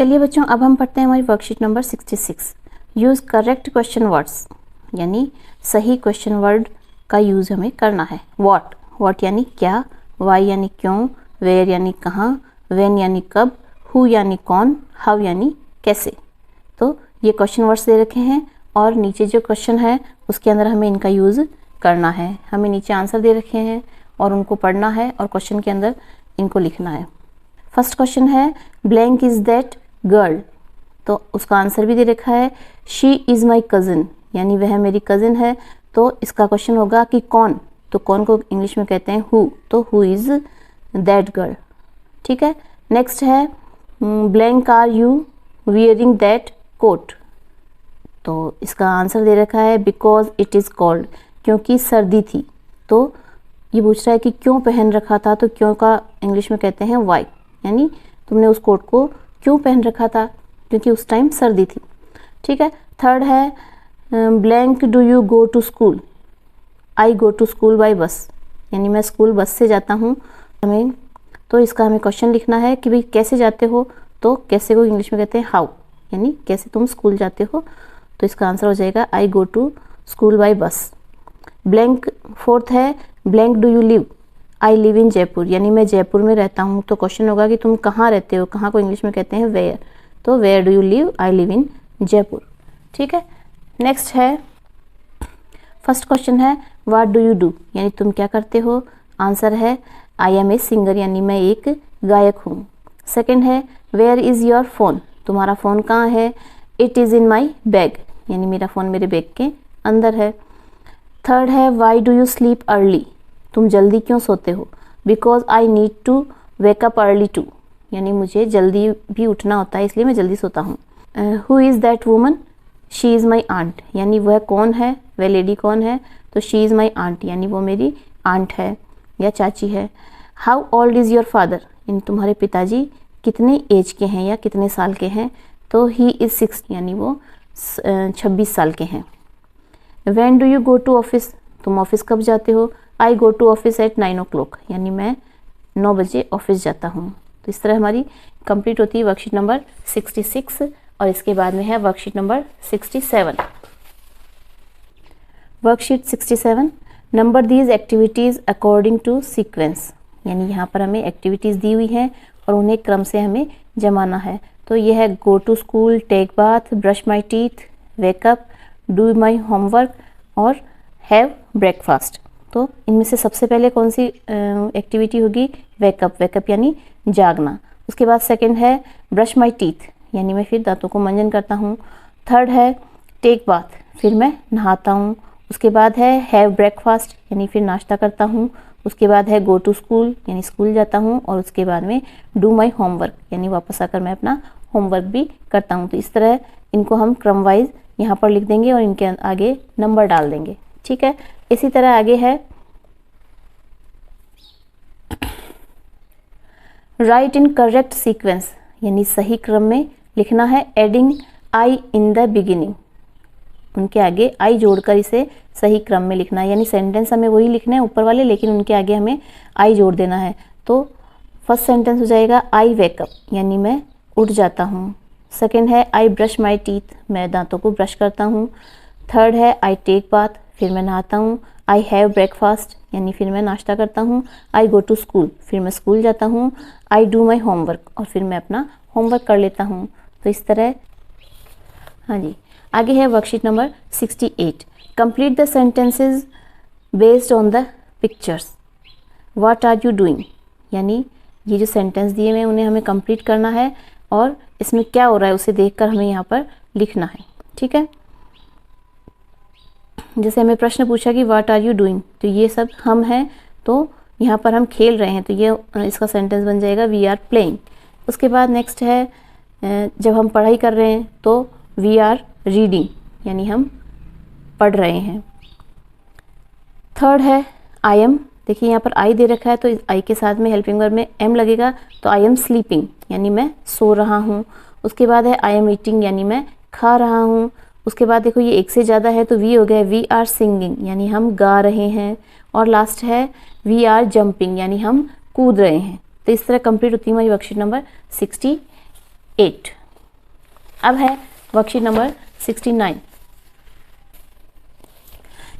चलिए बच्चों, अब हम पढ़ते हैं हमारी worksheet number 66। Use correct question words, यानी सही क्वेश्चन वर्ड का यूज़ हमें करना है। वॉट यानी क्या, वाई यानी क्यों, वेयर यानी कहाँ, व्हेन यानी कब, हु यानी कौन, हाउ यानी कैसे। तो ये क्वेश्चन वर्ड्स दे रखे हैं और नीचे जो क्वेश्चन है उसके अंदर हमें इनका यूज़ करना है। हमें नीचे आंसर दे रखे हैं और उनको पढ़ना है और क्वेश्चन के अंदर इनको लिखना है। फर्स्ट क्वेश्चन है ब्लैंक इज़ दैट गर्ल, तो उसका आंसर भी दे रखा है शी इज़ माई कज़न, यानी वह मेरी कज़न है। तो इसका क्वेश्चन होगा कि कौन, तो कौन को इंग्लिश में कहते हैं हु, तो हु इज़ दैट गर्ल। ठीक है। नेक्स्ट है blank are you wearing that coat, तो इसका आंसर दे रखा है बिकॉज इट इज़ कोल्ड, क्योंकि सर्दी थी। तो ये पूछ रहा है कि क्यों पहन रखा था, तो क्यों का इंग्लिश में कहते हैं वाई, यानी तुमने उस कोट को क्यों पहन रखा था, क्योंकि उस टाइम सर्दी थी। ठीक है। थर्ड है blank do you go to school, I go to school by bus, यानी मैं स्कूल बस से जाता हूँ। तो इसका हमें क्वेश्चन लिखना है कि भाई कैसे जाते हो, तो कैसे को इंग्लिश में कहते हैं हाउ, यानी कैसे तुम स्कूल जाते हो। तो इसका आंसर हो जाएगा आई गो टू स्कूल बाय बस। ब्लैंक फोर्थ है blank do you live, I live in Jaipur, यानी मैं जयपुर में रहता हूँ। तो क्वेश्चन होगा कि तुम कहाँ रहते हो, कहाँ को इंग्लिश में कहते हैं वेयर, तो where do you live, I live in Jaipur. ठीक है। नेक्स्ट है फर्स्ट क्वेश्चन है व्हाट डू यू डू, यानी तुम क्या करते हो। आंसर है आई एम ए सिंगर, यानी मैं एक गायक हूँ। सेकेंड है वेयर इज़ योर फ़ोन, तुम्हारा फ़ोन कहाँ है। It is in my bag, यानी मेरा फ़ोन मेरे बैग के अंदर है। थर्ड है why do you sleep early, तुम जल्दी क्यों सोते हो। Because I need to wake up early to, यानी मुझे जल्दी भी उठना होता है इसलिए मैं जल्दी सोता हूँ। Who is that woman, she is my aunt, यानी वह कौन है, वह लेडी कौन है, तो शी इज़ माई आंट, यानी वो मेरी आंट है या चाची है। How old is your father, यानी तुम्हारे पिताजी कितने एज के हैं या कितने साल के हैं, तो ही इज़ 6, यानी वो 26 साल के हैं। When do you go to office, तुम ऑफिस कब जाते हो। I go to office at 9 o'clock, यानी मैं 9 बजे ऑफिस जाता हूँ। तो इस तरह हमारी कंप्लीट होती है वर्कशीट नंबर 66 और इसके बाद में है worksheet number 67। Worksheet 67 number these activities according to sequence, यानी यहाँ पर हमें एक्टिविटीज़ दी हुई हैं और उन्हें क्रम से हमें जमाना है। तो यह है go to school, take bath, brush my teeth, wake up, do my homework और हैव ब्रेकफास्ट। तो इनमें से सबसे पहले कौन सी एक्टिविटी होगी, वेकअप, वेकअप यानी जागना। उसके बाद सेकंड है ब्रश माई टीथ, यानी मैं फिर दांतों को मंजन करता हूँ। थर्ड है टेक बाथ, फिर मैं नहाता हूँ। उसके बाद है हैव ब्रेकफास्ट, यानी फिर नाश्ता करता हूँ। उसके बाद है गो टू स्कूल, यानी स्कूल जाता हूँ। और उसके बाद में डू माई होमवर्क, यानी वापस आकर मैं अपना होमवर्क भी करता हूँ। तो इस तरह इनको हम क्रम वाइज यहाँ पर लिख देंगे और इनके आगे नंबर डाल देंगे। ठीक है। इसी तरह आगे है राइट इन करेक्ट सीक्वेंस, यानी सही क्रम में लिखना है। Adding I in the beginning, उनके आगे आई जोड़कर इसे सही क्रम में लिखना है, यानी सेंटेंस हमें वही लिखना है ऊपर वाले, लेकिन उनके आगे हमें आई जोड़ देना है। तो फर्स्ट सेंटेंस हो जाएगा आई वेकअप, यानी मैं उठ जाता हूँ। सेकेंड है आई ब्रश माई टीथ, मैं दांतों को ब्रश करता हूँ। थर्ड है आई टेक बाथ, फिर मैं नहाता हूँ। आई हैव ब्रेकफास्ट, यानी फिर मैं नाश्ता करता हूँ। आई गो टू स्कूल, फिर मैं स्कूल जाता हूँ। आई डू माई होमवर्क, और फिर मैं अपना होमवर्क कर लेता हूँ। तो इस तरह, हाँ जी। आगे है worksheet number 68। Complete the sentences based on the pictures. What are you doing, यानी ये जो सेंटेंस दिए हुए उन्हें हमें कंप्लीट करना है और इसमें क्या हो रहा है उसे देखकर हमें यहाँ पर लिखना है। ठीक है। जैसे हमें प्रश्न पूछा कि व्हाट आर यू डूइंग, तो ये सब हम हैं, तो यहाँ पर हम खेल रहे हैं, तो ये इसका सेंटेंस बन जाएगा वी आर प्लेइंग। उसके बाद नेक्स्ट है जब हम पढ़ाई कर रहे हैं तो वी आर रीडिंग, यानी हम पढ़ रहे हैं। थर्ड है आई एम, देखिए यहाँ पर आई दे रखा है, तो इस आई के साथ में हेल्पिंग वर्ब में एम लगेगा, तो आई एम स्लीपिंग, यानी मैं सो रहा हूँ। उसके बाद है आई एम ईटिंग, यानी मैं खा रहा हूँ। उसके बाद देखो ये एक से ज़्यादा है तो वी हो गया वी आर सिंगिंग, यानी हम गा रहे हैं। और लास्ट है वी आर जंपिंग, यानी हम कूद रहे हैं। तो इस तरह कंप्लीट होती है हमारी वर्कशीट नंबर 68। अब है worksheet number 69।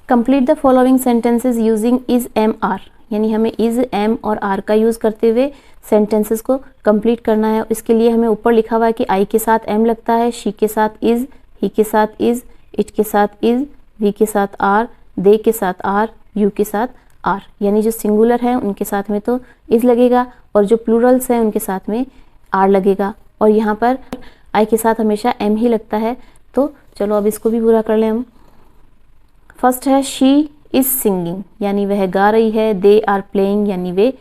Complete the following sentences using is am are, यानी हमें इज एम और आर का यूज़ करते हुए सेंटेंसेस को कंप्लीट करना है। इसके लिए हमें ऊपर लिखा हुआ है कि आई के साथ एम लगता है, शी के साथ इज, ही के साथ इज, इट के साथ इज, वी के साथ आर, दे के साथ आर, यू के साथ आर। यानी जो सिंगुलर है उनके साथ में तो इज लगेगा और जो प्लूरल्स हैं उनके साथ में आर लगेगा। और यहाँ पर आई के साथ हमेशा एम ही लगता है। तो चलो अब इसको भी पूरा कर लें हम। फर्स्ट है शी इज़ सिंगिंग, यानी वह गा रही है। दे आर प्लेइंग, यानी वे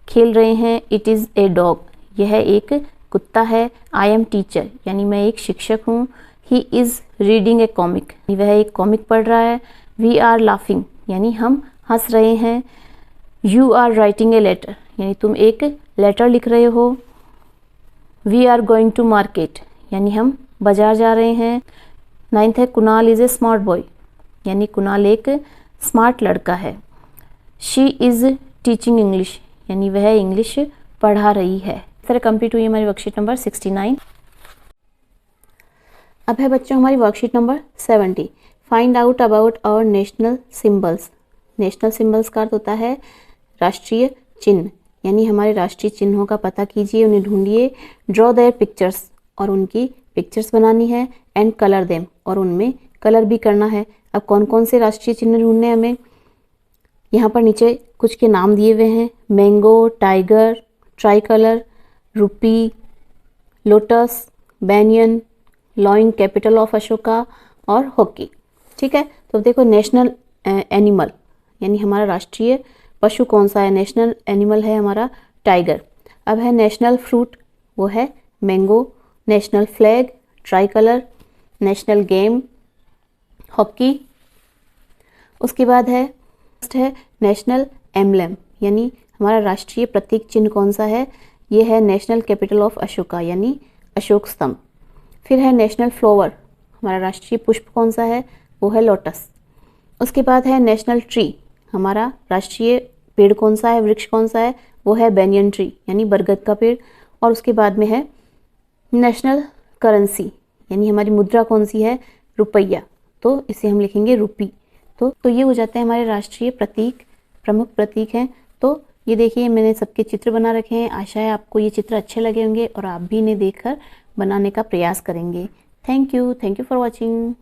खेल रहे हैं। इट इज़ ए डॉग, यह एक कुत्ता है। आई एम टीचर, यानी मैं एक शिक्षक हूँ। He is reading A comic, वह एक कॉमिक पढ़ रहा है। वी आर लाफिंग, यानी हम हंस रहे हैं। You are writing a letter, यानी तुम एक लेटर लिख रहे हो। We are going to market, यानी हम बाजार जा रहे हैं। 9th है Kunal is a smart boy, यानी कुणाल एक स्मार्ट लड़का है। शी इज़ टीचिंग इंग्लिश, यानी वह इंग्लिश पढ़ा रही है। इस तरह कंप्लीट हुई हमारी वर्कशीट नंबर 69। अब है बच्चों हमारी worksheet number 70। Find out about our national symbols. National symbols का अर्थ होता है राष्ट्रीय चिन्ह, यानी हमारे राष्ट्रीय चिन्हों का पता कीजिए, उन्हें ढूंढिए। ड्रॉ देयर पिक्चर्स, और उनकी पिक्चर्स बनानी है। एंड कलर देम, और उनमें कलर भी करना है। अब कौन कौन से राष्ट्रीय चिन्ह ढूंढने हैं हमें, यहाँ पर नीचे कुछ के नाम दिए हुए हैं। Mango, tiger, tricolour, rupee, lotus, banyan, lion capital of Ashoka और हॉकी। ठीक है, तो देखो नेशनल एनिमल, यानी हमारा राष्ट्रीय पशु कौन सा है। नेशनल एनिमल है हमारा टाइगर। अब है नेशनल फ्रूट, वो है mango. National flag, try colour. National game, hockey. उसके बाद है नेशनल एम्बलम, यानी हमारा राष्ट्रीय प्रतीक चिन्ह कौन सा है। ये है नेशनल कैपिटल ऑफ अशोका, यानी अशोक स्तंभ। फिर है नेशनल फ्लावर, हमारा राष्ट्रीय पुष्प कौन सा है, वो है लोटस। उसके बाद है नेशनल ट्री, हमारा राष्ट्रीय पेड़ कौन सा है, वृक्ष कौन सा है, वो है बैनियन ट्री, यानी बरगद का पेड़। और उसके बाद में है नेशनल करेंसी, यानी हमारी मुद्रा कौन सी है, रुपया, तो इसे हम लिखेंगे रूपी। तो ये हो जाते हैं हमारे राष्ट्रीय प्रतीक, प्रमुख प्रतीक हैं। तो ये देखिए मैंने सबके चित्र बना रखे हैं। आशा है आपको ये चित्र अच्छे लगे होंगे और आप भी इन्हें देखकर बनाने का प्रयास करेंगे। Thank you for watching.